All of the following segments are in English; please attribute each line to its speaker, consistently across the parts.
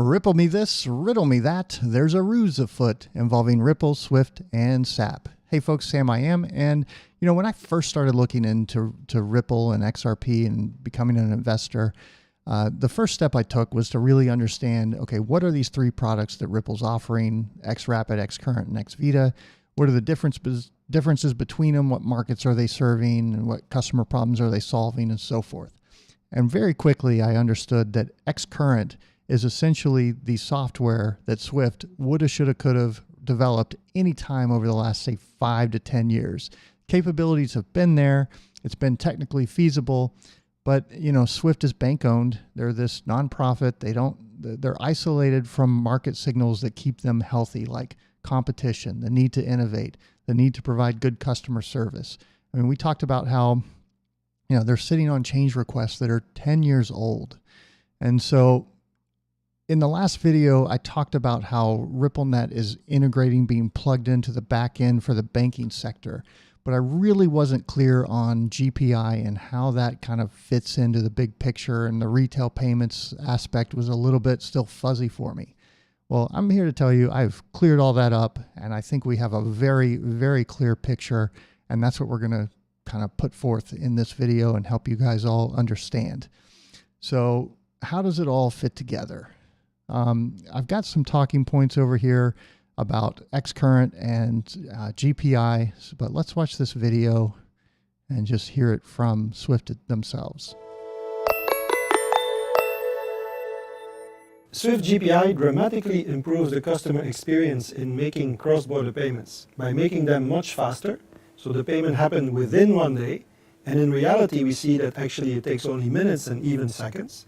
Speaker 1: Ripple me this, riddle me that. There's a ruse afoot involving Ripple, Swift, and SAP. Hey folks, Sam I am. And when I first started looking into Ripple and XRP and becoming an investor, the first step I took was to really understand, okay, what are these three products that Ripple's offering, xRapid, xCurrent, and xVita? What are the differences between them? What markets are they serving? And what customer problems are they solving, and so forth? And very quickly, I understood that xCurrent is essentially the software that Swift woulda, shoulda, coulda developed any time over the last, say, 5 to 10 years. Capabilities have been there. It's been technically feasible, but Swift is bank owned. They're this nonprofit. They're isolated from market signals that keep them healthy, like competition, the need to innovate, the need to provide good customer service. I mean, we talked about how, they're sitting on change requests that are 10 years old. And so in the last video, I talked about how RippleNet is integrating, being plugged into the back end for the banking sector, but I really wasn't clear on GPI and how that kind of fits into the big picture, and the retail payments aspect was a little bit still fuzzy for me. Well, I'm here to tell you I've cleared all that up, and I think we have a very, very clear picture, and that's what we're going to kind of put forth in this video and help you guys all understand. So how does it all fit together? I've got some talking points over here about xCurrent and GPI, but let's watch this video and just hear it from Swift themselves.
Speaker 2: Swift GPI dramatically improves the customer experience in making cross-border payments by making them much faster, so the payment happened within 1 day, and in reality we see that actually it takes only minutes and even seconds.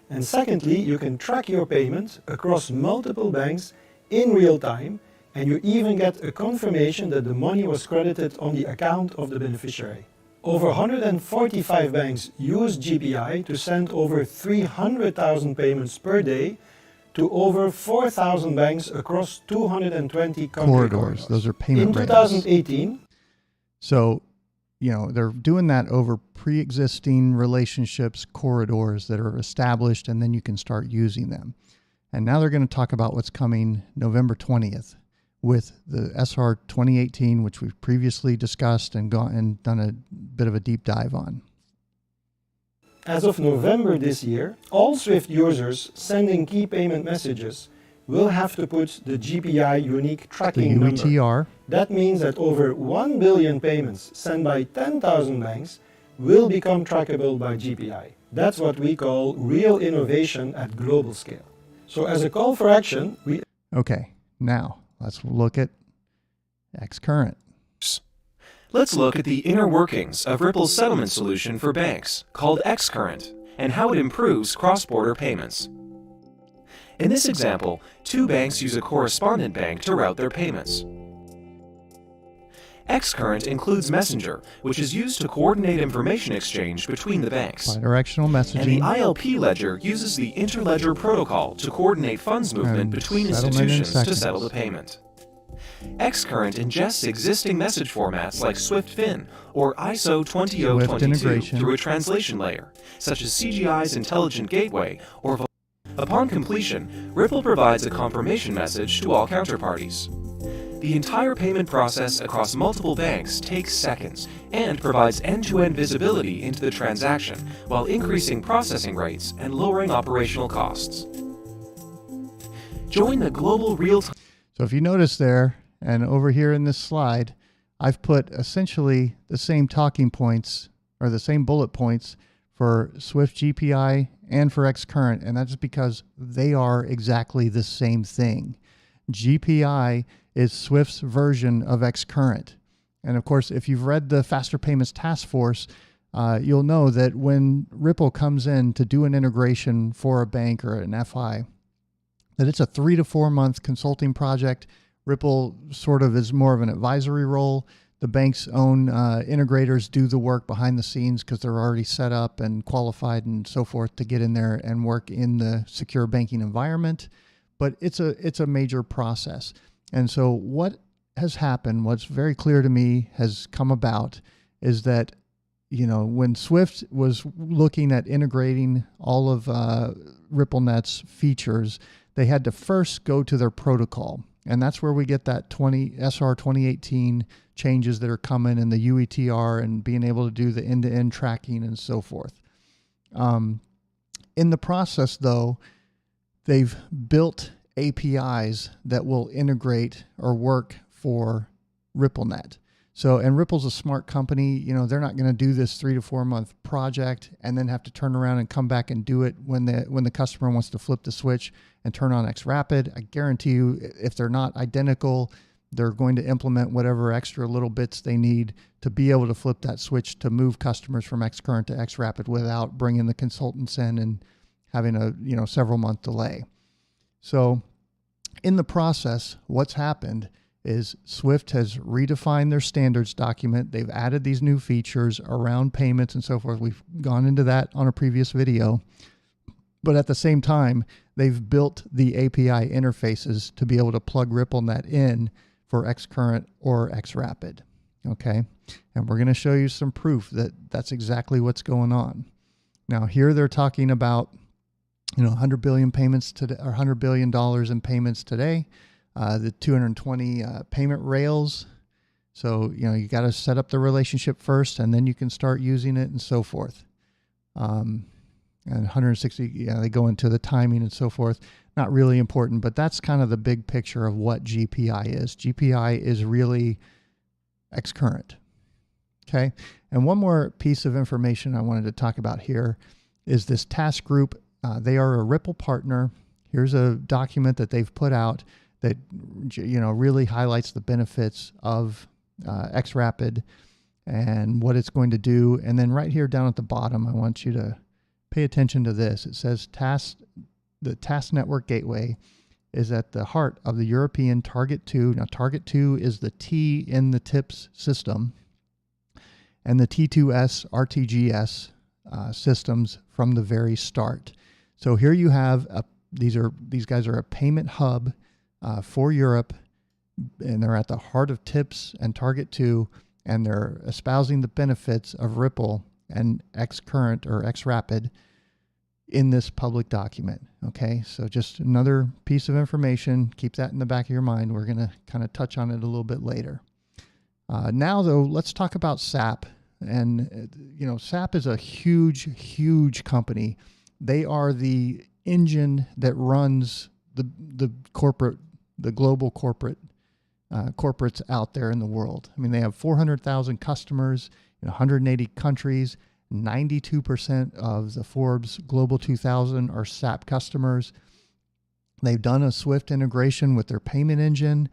Speaker 2: And secondly, you can track your payment across multiple banks in real time, and you even get a confirmation that the money was credited on the account of the beneficiary. Over 145 banks use GPI to send over 300,000 payments per day to over 4,000 banks across 220 corridors.
Speaker 1: Those are payment rails.
Speaker 2: In 2018.
Speaker 1: So, they're doing that over pre-existing relationships, corridors that are established, and then you can start using them. And now they're going to talk about what's coming November 20th with the SR 2018, which we've previously discussed and done a bit of a deep dive on.
Speaker 2: As of November this year, all Swift users sending key payment messages will have to put the GPI unique tracking number. That means that over 1 billion payments sent by 10,000 banks will become trackable by GPI. That's what we call real innovation at global scale. So as a call for action,
Speaker 1: Okay, now let's look at xCurrent.
Speaker 3: Let's look at the inner workings of Ripple's settlement solution for banks, called xCurrent, and how it improves cross-border payments. In this example, 2 banks use a correspondent bank to route their payments. xCurrent includes Messenger, which is used to coordinate information exchange between the banks.
Speaker 1: Bidirectional messaging.
Speaker 3: And the ILP ledger uses the interledger protocol to coordinate funds movement between institutions to settle the payment. xCurrent ingests existing message formats like SwiftFin or ISO 20022 through a translation layer, such as CGI's Intelligent Gateway or Upon completion, Ripple provides a confirmation message to all counterparties. The entire payment process across multiple banks takes seconds and provides end-to-end visibility into the transaction while increasing processing rates and lowering operational costs. Join the global real-time.
Speaker 1: So if you notice there, and over here in this slide, I've put essentially the same talking points or the same bullet points for Swift GPI and for xCurrent, and that's because they are exactly the same thing. GPI is Swift's version of xCurrent. And of course, if you've read the Faster Payments Task Force, you'll know that when Ripple comes in to do an integration for a bank or an FI, that it's a 3 to 4 month consulting project. Ripple sort of is more of an advisory role. The bank's own integrators do the work behind the scenes because they're already set up and qualified and so forth to get in there and work in the secure banking environment. But it's a major process. And so what has happened, what's very clear to me has come about, is that when Swift was looking at integrating all of RippleNet's features, they had to first go to their protocol. And that's where we get that SR 2018 changes that are coming, and the UETR, and being able to do the end-to-end tracking and so forth. In the process, though, they've built APIs that will integrate or work for RippleNet. So, and Ripple's a smart company. You know, they're not going to do this 3 to 4 month project and then have to turn around and come back and do it when the customer wants to flip the switch and turn on xRapid. I guarantee you, if they're not identical, they're going to implement whatever extra little bits they need to be able to flip that switch to move customers from xCurrent to xRapid without bringing the consultants in and having a several month delay. So in the process, what's happened is Swift has redefined their standards document. They've added these new features around payments and so forth. We've gone into that on a previous video. But at the same time, they've built the API interfaces to be able to plug RippleNet in for xCurrent or xRapid. Okay, and we're going to show you some proof that that's exactly what's going on. Now here they're talking about 100 billion payments today, or $100 billion in payments today. The 220 payment rails. So, you got to set up the relationship first, and then you can start using it and so forth. And 160, they go into the timing and so forth. Not really important, but that's kind of the big picture of what GPI is. GPI is really xCurrent. Okay. And one more piece of information I wanted to talk about here is this task group. They are a Ripple partner. Here's a document that they've put out that really highlights the benefits of xRapid and what it's going to do. And then right here down at the bottom, I want you to pay attention to this. It says the Task Network Gateway is at the heart of the European Target 2. Now Target 2 is the T in the TIPS system, and the T2S RTGS systems from the very start. So here you have these guys are a payment hub for Europe, and they're at the heart of TIPS and Target 2, and they're espousing the benefits of Ripple and xCurrent or xRapid in this public document. Okay, so just another piece of information. Keep that in the back of your mind. We're going to kind of touch on it a little bit later. Now, though, let's talk about SAP. And, SAP is a huge company. They are the engine that runs the global corporates out there in the world. I mean, they have 400,000 customers in 180 countries. 92% of the Forbes Global 2000 are SAP customers. They've done a Swift integration with their payment engine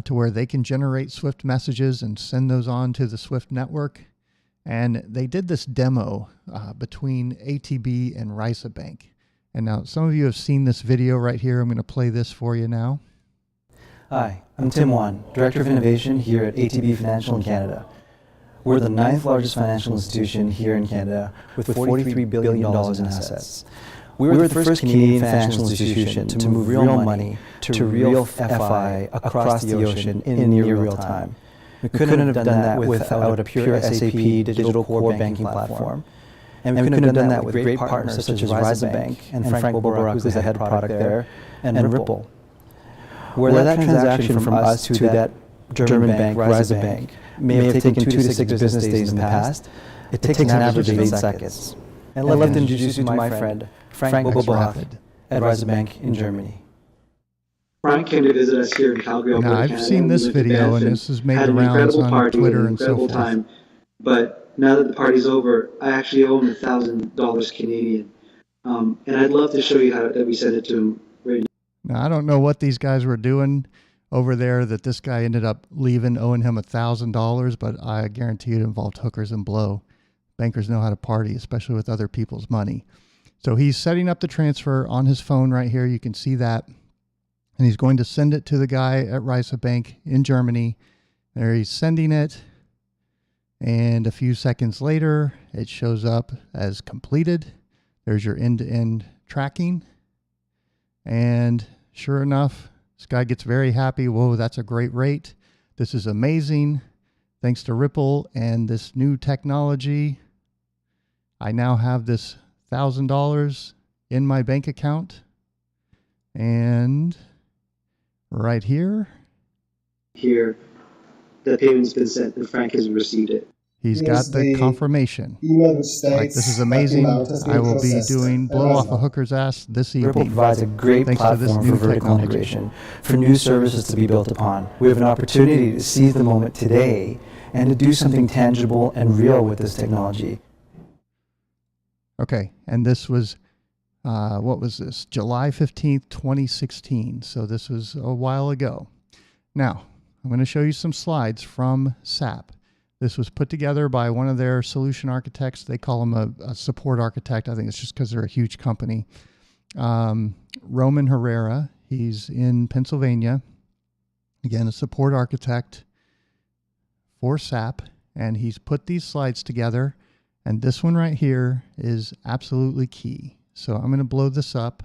Speaker 1: to where they can generate Swift messages and send those on to the Swift network. And they did this demo between ATB and Risa Bank. And now some of you have seen this video right here. I'm going to play this for you now.
Speaker 4: Hi, I'm Tim Wan, Director of Innovation here at ATB Financial in Canada. We're the 9th largest financial institution here in Canada with $43 billion in assets. We were the first Canadian financial institution to move real money to real FI across the ocean in near real time. We couldn't have done that without a pure SAP digital core banking platform. And we couldn't have done that with great partners such as Risa Bank and Frank Bobarak, who's the head product there, and Ripple. Where that transaction from us to that German bank, Risa Bank, may have taken 2 to 6 business days in the past, it takes an average of 8 seconds. And I'd love to introduce you to my friend, Frank Bobarak, at Risa Bank in Germany.
Speaker 5: Frank came to visit us here in Calgary.
Speaker 1: Now, I've seen this video, and this has made the rounds on Twitter and so forth.
Speaker 5: But now that the party's over, I actually owe him $1,000 Canadian. And I'd love to show you how that we sent it to him right now.
Speaker 1: Now, I don't know what these guys were doing over there that this guy ended up owing him $1,000, but I guarantee it involved hookers and blow. Bankers know how to party, especially with other people's money. So he's setting up the transfer on his phone right here. You can see that. And he's going to send it to the guy at Risa Bank in Germany. There he's sending it. And a few seconds later, it shows up as completed. There's your end-to-end tracking. And sure enough, this guy gets very happy. Whoa, that's a great rate. This is amazing. Thanks to Ripple and this new technology, I now have this $1,000 in my bank account. And right here.
Speaker 5: Here, the payment's been sent and Frank has received it.
Speaker 1: He's got the confirmation.
Speaker 6: Email which states
Speaker 1: Like, this is amazing. I will be doing blow off a hooker's ass this evening.
Speaker 4: Ripple provides a great
Speaker 1: thanks to this
Speaker 4: platform
Speaker 1: new
Speaker 4: for vertical
Speaker 1: technology.
Speaker 4: integration, for new services to be built upon. We have an opportunity to seize the moment today and to do something tangible and real with this technology.
Speaker 1: Okay, and this was, what was this? July 15th, 2016. So this was a while ago. Now, I'm going to show you some slides from SAP. This was put together by one of their solution architects. They call him a support architect. I think it's just because they're a huge company. Roman Herrera, he's in Pennsylvania. Again, a support architect for SAP. And he's put these slides together. And this one right here is absolutely key. So I'm going to blow this up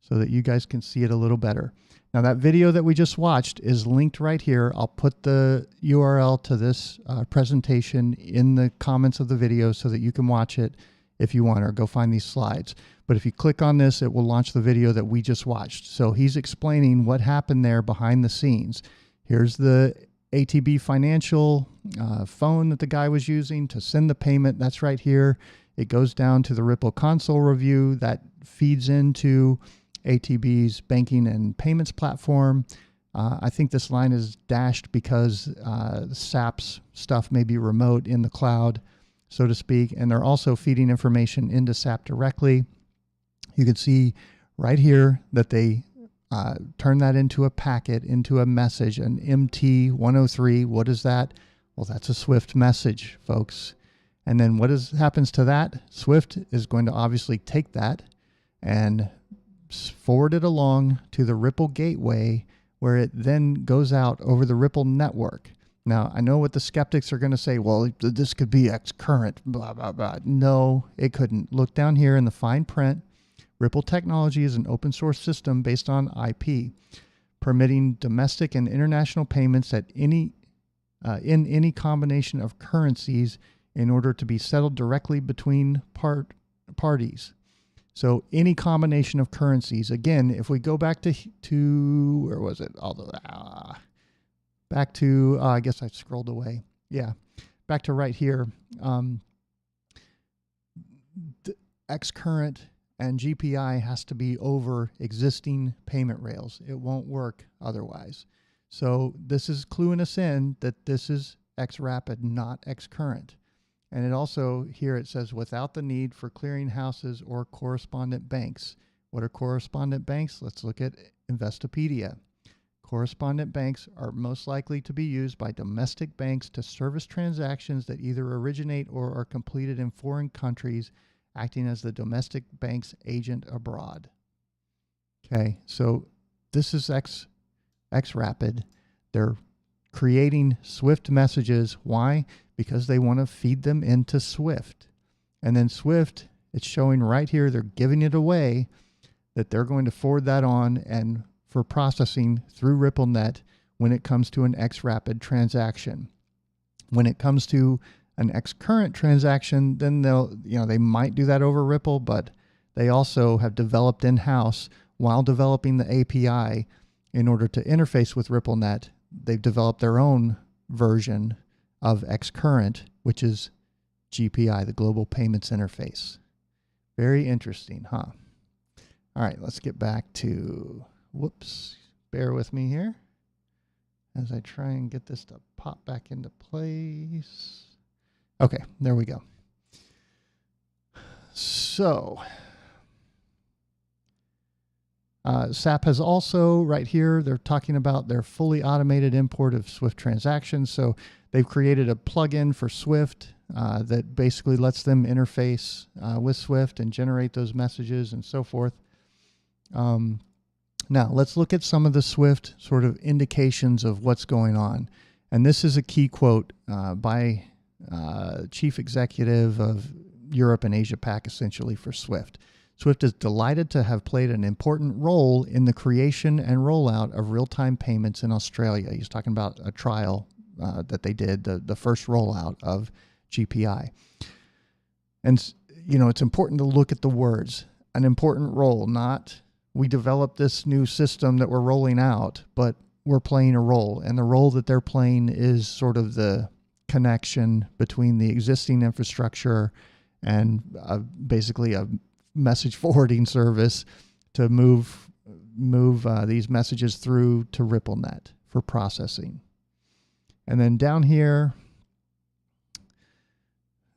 Speaker 1: so that you guys can see it a little better. Now, that video that we just watched is linked right here. I'll put the URL to this presentation in the comments of the video so that you can watch it if you want, or go find these slides. But if you click on this, it will launch the video that we just watched. So he's explaining what happened there behind the scenes. Here's the ATB Financial phone that the guy was using to send the payment. That's right here. It goes down to the Ripple console review that feeds into ATB's banking and payments platform. I think this line is dashed because SAP's stuff may be remote in the cloud, so to speak, and they're also feeding information into SAP directly. You can see right here that they turn that into a packet, into a message, an MT103. What is that? Well, that's a Swift message, folks. And then what happens to that? Swift is going to obviously take that and forward it along to the Ripple gateway, where it then goes out over the Ripple network. Now, I know what the skeptics are going to say, well, this could be X current, blah, blah, blah. No, it couldn't. Look down here in the fine print. Ripple technology is an open source system based on IP, permitting domestic and international payments at in any combination of currencies in order to be settled directly between parties. So any combination of currencies. Again, if we go back to where was it? Back to, I guess I scrolled away. Yeah, back to right here. xCurrent and GPI has to be over existing payment rails. It won't work otherwise. So this is cluing us in that this is xRapid, not xCurrent. And it also, here it says, without the need for clearinghouses or correspondent banks. What are correspondent banks? Let's look at Investopedia. Correspondent banks are most likely to be used by domestic banks to service transactions that either originate or are completed in foreign countries, acting as the domestic bank's agent abroad. Okay, so this is xRapid. They're creating Swift messages. Why? Because they want to feed them into Swift. And then Swift, it's showing right here, they're giving it away, that they're going to forward that on and for processing through RippleNet when it comes to an xRapid transaction. When it comes to an xCurrent transaction, then they might do that over Ripple, but they also have developed in-house while developing the API in order to interface with RippleNet. They've developed their own version of xCurrent, which is GPI, the Global Payments Interface. Very interesting, huh? All right, let's get back to, whoops, bear with me here as I try and get this to pop back into place. Okay, there we go. So, SAP has also, right here, they're talking about their fully automated import of Swift transactions. So they've created a plugin for Swift that basically lets them interface with Swift and generate those messages and so forth. Now, let's look at some of the Swift sort of indications of what's going on. And this is a key quote by Chief Executive of Europe and Asia Pac, essentially, for Swift. Swift is delighted to have played an important role in the creation and rollout of real-time payments in Australia. He's talking about a trial that they did, the first rollout of GPI. And, it's important to look at the words. An important role, not we developed this new system that we're rolling out, but we're playing a role. And the role that they're playing is sort of the connection between the existing infrastructure and basically a message forwarding service to move these messages through to RippleNet for processing. And then down here,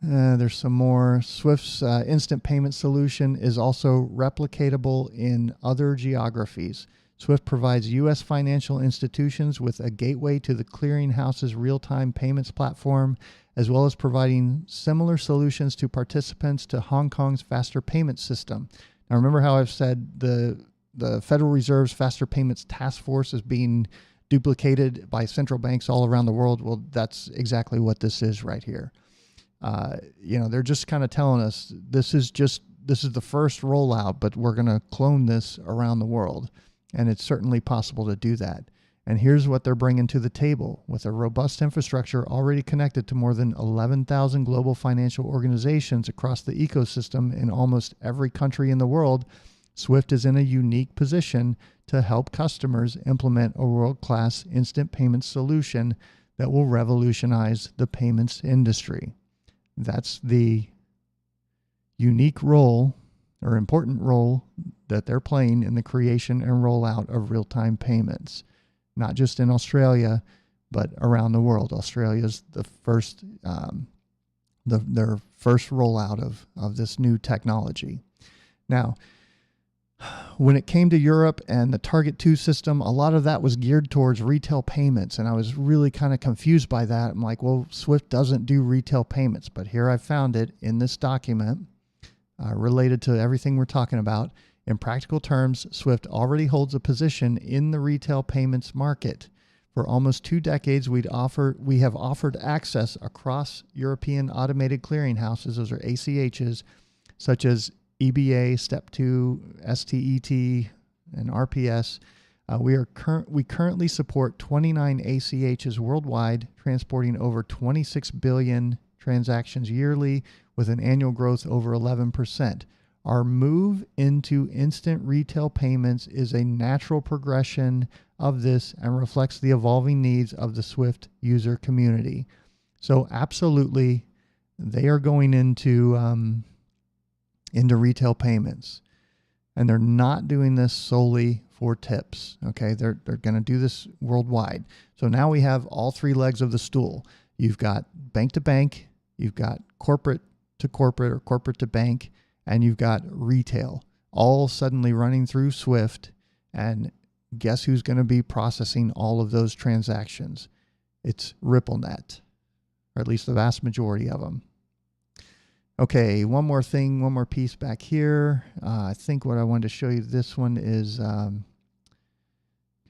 Speaker 1: there's some more. Swift's instant payment solution is also replicatable in other geographies. Swift provides U.S. financial institutions with a gateway to the clearinghouse's real-time payments platform, as well as providing similar solutions to participants to Hong Kong's faster payment system. Now, remember how I've said the Federal Reserve's Faster Payments Task Force is being duplicated by central banks all around the world? Well, that's exactly what this is right here. They're just kind of telling us this is the first rollout, but we're going to clone this around the world. And it's certainly possible to do that. And here's what they're bringing to the table. With a robust infrastructure already connected to more than 11,000 global financial organizations across the ecosystem in almost every country in the world, Swift is in a unique position to help customers implement a world-class instant payment solution that will revolutionize the payments industry. That's the unique role or important role that they're playing in the creation and rollout of real-time payments, not just in Australia, but around the world. Australia's the first, their first rollout of this new technology. Now, when it came to Europe and the Target 2 system, a lot of that was geared towards retail payments, and I was really kind of confused by that. I'm like, well, Swift doesn't do retail payments, but here I found it in this document related to everything we're talking about. In practical terms, Swift already holds a position in the retail payments market. For almost 2 decades, we have offered access across European automated clearinghouses, those are ACHs, such as EBA, Step 2, STET, and RPS. We currently support 29 ACHs worldwide, transporting over 26 billion transactions yearly with an annual growth over 11%. Our move into instant retail payments is a natural progression of this and reflects the evolving needs of the Swift user community. So absolutely, they are going into retail payments, and they're not doing this solely for tips. Okay, they're going to do this worldwide. So now we have all 3 legs of the stool. You've got bank to bank, you've got corporate to corporate or corporate to bank, and you've got retail, all suddenly running through Swift. And guess who's going to be processing all of those transactions? It's RippleNet, or at least the vast majority of them. Okay, one more thing, one more piece back here. I think what I wanted to show you, this one is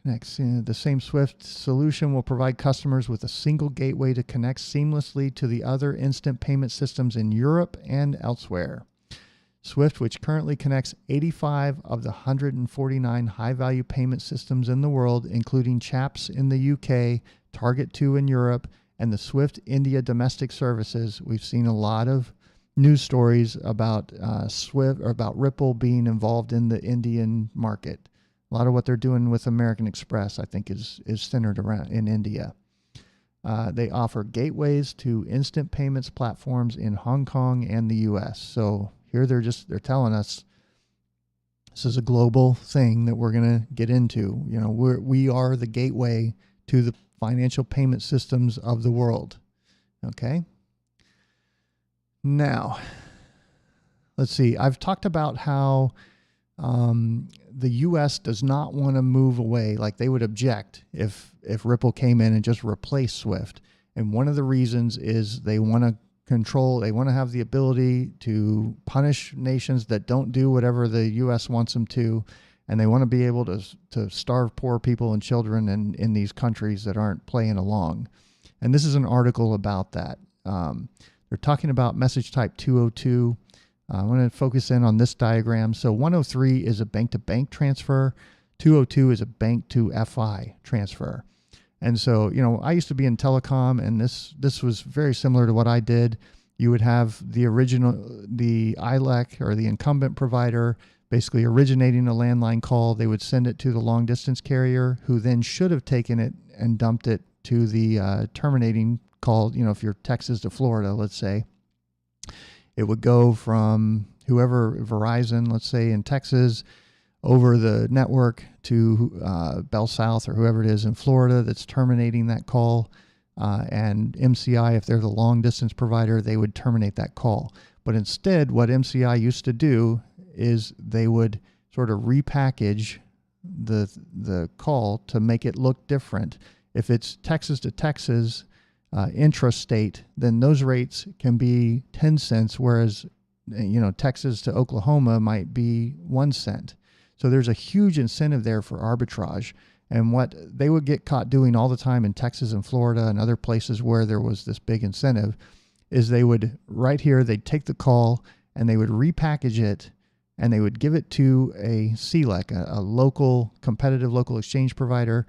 Speaker 1: next. The same Swift solution will provide customers with a single gateway to connect seamlessly to the other instant payment systems in Europe and elsewhere. Swift, which currently connects 85 of the 149 high-value payment systems in the world, including CHAPS in the UK, Target 2 in Europe, and the Swift India domestic services. We've seen a lot of news stories about Swift or about Ripple being involved in the Indian market. A lot of what they're doing with American Express, I think, is centered around in India. They offer gateways to instant payments platforms in Hong Kong and the U.S. So here they're telling us this is a global thing that we're going to get into. You know, we are the gateway to the financial payment systems of the world. Okay. Now, let's see. I've talked about how the U.S. does not want to move away. Like, they would object if Ripple came in and just replaced Swift. And one of the reasons is they want to control, they want to have the ability to punish nations that don't do whatever the U.S. wants them to. And they want to be able to starve poor people and children in these countries that aren't playing along. And this is an article about that. They're talking about message type 202. I want to focus in on this diagram. So 103 is a bank-to-bank transfer. 202 is a bank-to-FI transfer. And so, you know, I used to be in telecom, and this was very similar to what I did. You would have the ILEC or the incumbent provider basically originating a landline call. They would send it to the long distance carrier, who then should have taken it and dumped it to the terminating call. You know, if you're Texas to Florida, let's say, it would go from whoever, Verizon, let's say in Texas, over the network to Bell South or whoever it is in Florida that's terminating that call. And MCI, if they're the long distance provider, they would terminate that call. But instead, what MCI used to do is they would sort of repackage the call to make it look different. If it's Texas to Texas, intrastate, then those rates can be 10 cents, whereas Texas to Oklahoma might be 1 cent. So there's a huge incentive there for arbitrage. And what they would get caught doing all the time in Texas and Florida and other places where there was this big incentive is they would, right here, they'd take the call and they would repackage it and they would give it to a CLEC, a local, competitive local exchange provider,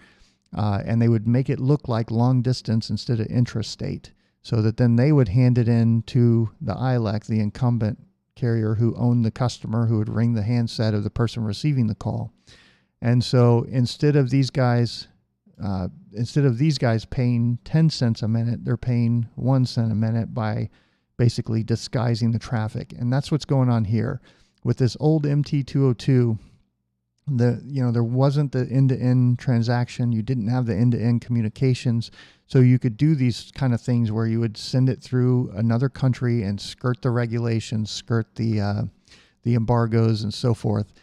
Speaker 1: and they would make it look like long distance instead of intrastate, so that then they would hand it in to the ILEC, the incumbent carrier who owned the customer, who would ring the handset of the person receiving the call. And so instead of these guys paying 10 cents a minute, they're paying 1 cent a minute by basically disguising the traffic. And that's what's going on here. With this old MT202, there wasn't the end-to-end transaction. You didn't have the end-to-end communications. So you could do these kind of things where you would send it through another country and skirt the regulations, skirt the embargoes and so forth.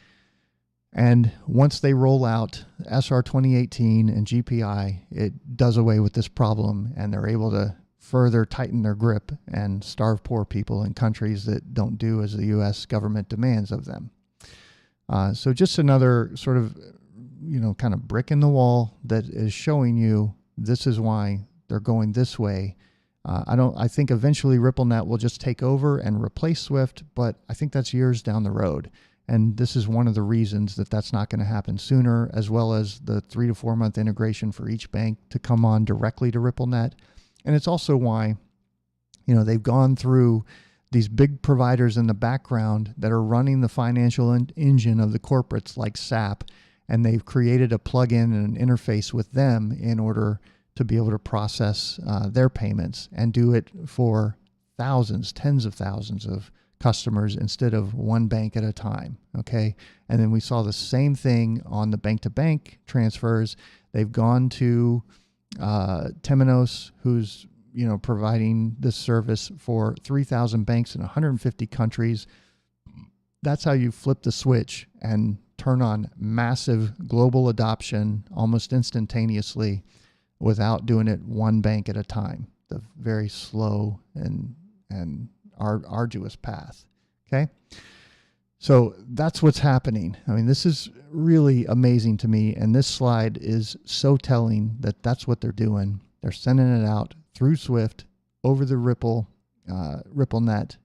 Speaker 1: And once they roll out SR 2018 and GPI, it does away with this problem, and they're able to further tighten their grip and starve poor people in countries that don't do as the U.S. government demands of them. So just another sort of, kind of brick in the wall that is showing you this is why they're going this way. I think eventually RippleNet will just take over and replace SWIFT, but I think that's years down the road. And this is one of the reasons that that's not going to happen sooner, as well as the 3 to 4 month integration for each bank to come on directly to RippleNet. And it's also why, they've gone through these big providers in the background that are running the financial engine of the corporates like SAP, and they've created a plugin and an interface with them in order to be able to process their payments and do it for thousands, tens of thousands of customers instead of one bank at a time. Okay. And then we saw the same thing on the bank-to-bank transfers. They've gone to Temenos, who's providing this service for 3,000 banks in 150 countries. That's how you flip the switch and turn on massive global adoption almost instantaneously without doing it one bank at a time. The very slow and arduous path. Okay. So that's what's happening. I mean, this is really amazing to me. And this slide is so telling that that's what they're doing. They're sending it out through SWIFT over the RippleNet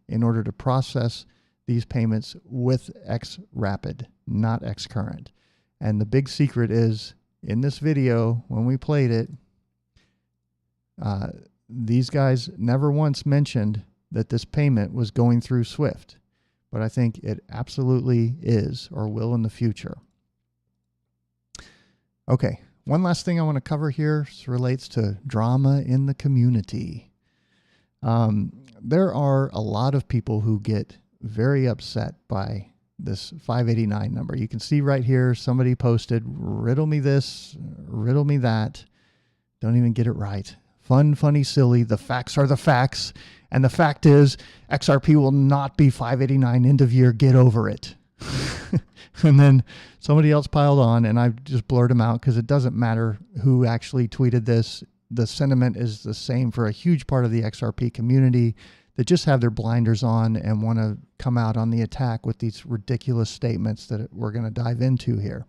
Speaker 1: in order to process these payments with xRapid, not xCurrent. And the big secret is in this video, when we played it, these guys never once mentioned that this payment was going through SWIFT, but I think it absolutely is or will in the future. Okay, one last thing I want to cover here relates to drama in the community. There are a lot of people who get very upset by this 589 number. You can see right here, somebody posted, riddle me this, riddle me that. Don't even get it right. Fun, funny, silly. The facts are the facts. And the fact is, XRP will not be 589 end of year. Get over it. And then somebody else piled on, and I just blurred them out because it doesn't matter who actually tweeted this. The sentiment is the same for a huge part of the XRP community that just have their blinders on and want to come out on the attack with these ridiculous statements that we're going to dive into here.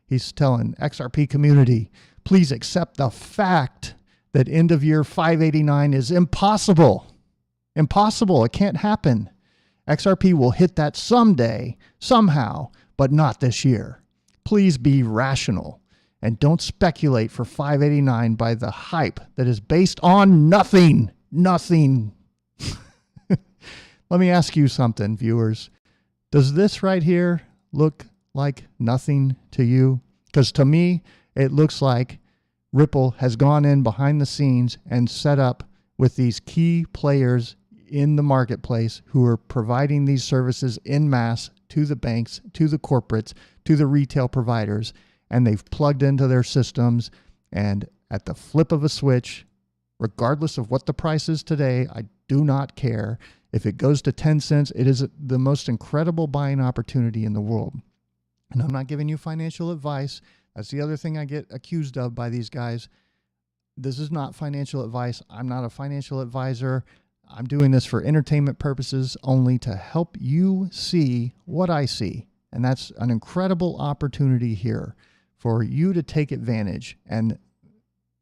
Speaker 1: He's telling XRP community, please accept the fact that end of year 589 is impossible. Impossible. It can't happen. XRP will hit that someday, somehow, but not this year. Please be rational and don't speculate for 589 by the hype that is based on nothing. Nothing. Let me ask you something, viewers. Does this right here look like nothing to you? Because to me, it looks like Ripple has gone in behind the scenes and set up with these key players in the marketplace who are providing these services en masse to the banks, to the corporates, to the retail providers, and they've plugged into their systems, and at the flip of a switch, regardless of what the price is today, I do not care. If it goes to 10 cents, it is the most incredible buying opportunity in the world. And I'm not giving you financial advice. That's the other thing I get accused of by these guys. This is not financial advice. I'm not a financial advisor. I'm doing this for entertainment purposes only, to help you see what I see. And that's an incredible opportunity here for you to take advantage. And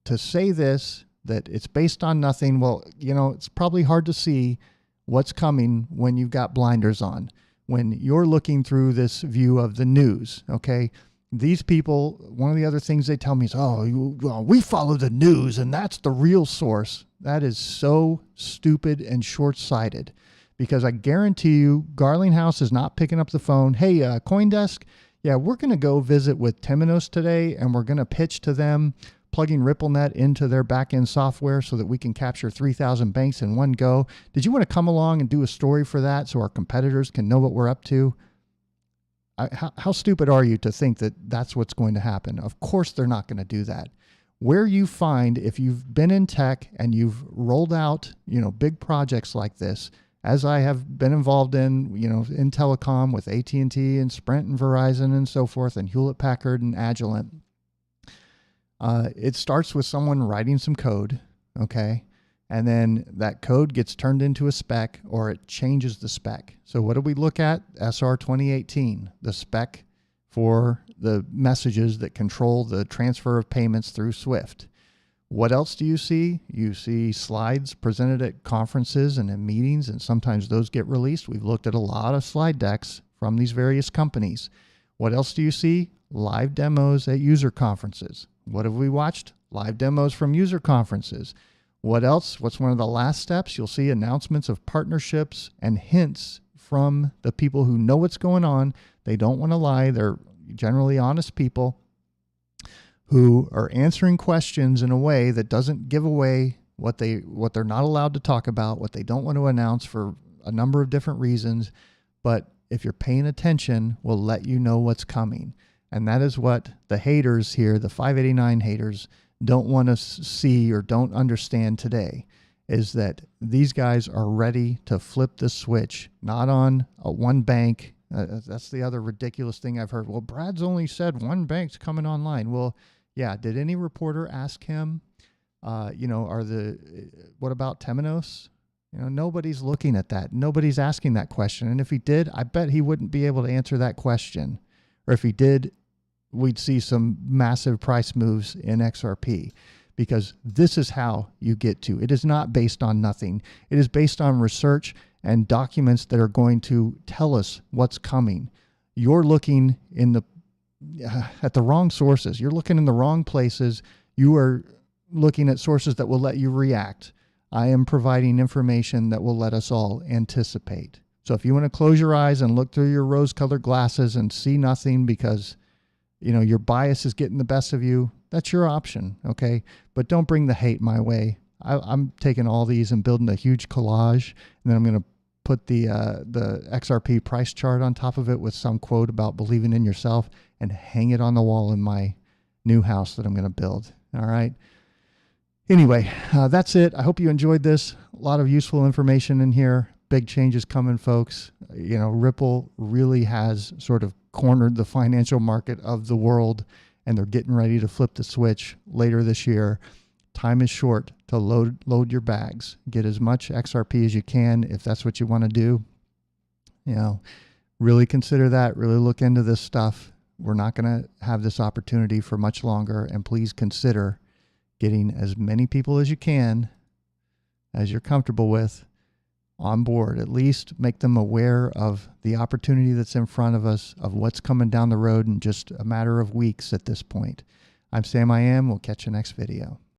Speaker 1: to say this, that it's based on nothing, well, you know, it's probably hard to see what's coming when you've got blinders on, when you're looking through this view of the news, okay? These people, one of the other things they tell me is, we follow the news and that's the real source. That is so stupid and short-sighted, because I guarantee you Garlinghouse is not picking up the phone. Hey, CoinDesk, yeah, we're going to go visit with Temenos today, and we're going to pitch to them plugging RippleNet into their back-end software so that we can capture 3,000 banks in one go. Did you want to come along and do a story for that so our competitors can know what we're up to? How stupid are you to think that that's what's going to happen? Of course they're not going to do that. Where you find, if you've been in tech and you've rolled out, big projects like this, as I have been involved in, in telecom with AT&T and Sprint and Verizon and so forth, and Hewlett-Packard and Agilent, it starts with someone writing some code, okay? And then that code gets turned into a spec, or it changes the spec. So what do we look at? SR 2018, the spec for the messages that control the transfer of payments through SWIFT. What else do you see? You see slides presented at conferences and in meetings, and sometimes those get released. We've looked at a lot of slide decks from these various companies. What else do you see? Live demos at user conferences. What have we watched? Live demos from user conferences. What else? What's one of the last steps? You'll see announcements of partnerships and hints from the people who know what's going on. They don't want to lie. They're generally honest people who are answering questions in a way that doesn't give away what they're not allowed to talk about, what they don't want to announce for a number of different reasons. But if you're paying attention, will let you know what's coming. And that is what the haters here, the 589 haters, don't want to see or don't understand today, is that these guys are ready to flip the switch, not on one bank. That's the other ridiculous thing I've heard. Well, Brad's only said one bank's coming online. Well, yeah, did any reporter ask him, what about Temenos? Nobody's looking at that. Nobody's asking that question. And if he did, I bet he wouldn't be able to answer that question. Or if he did, we'd see some massive price moves in XRP, because this is how you get to. It is not based on nothing. It is based on research and documents that are going to tell us what's coming. You're looking at the wrong sources. You're looking in the wrong places. You are looking at sources that will let you react. I am providing information that will let us all anticipate. So if you want to close your eyes and look through your rose-colored glasses and see nothing because your bias is getting the best of you, that's your option, okay? But don't bring the hate my way. I'm taking all these and building a huge collage, and then I'm going to put the XRP price chart on top of it with some quote about believing in yourself and hang it on the wall in my new house that I'm going to build, all right? Anyway, that's it. I hope you enjoyed this. A lot of useful information in here. Big changes coming, folks. Ripple really has sort of cornered the financial market of the world, and they're getting ready to flip the switch later this year. Time is short to load your bags. Get as much XRP as you can if that's what you want to do. Really consider that. Really look into this stuff. We're not going to have this opportunity for much longer, and please consider getting as many people as you can, as you're comfortable with, on board. At least make them aware of the opportunity that's in front of us, of what's coming down the road in just a matter of weeks at this point. I'm Sam I Am. We'll catch you next video.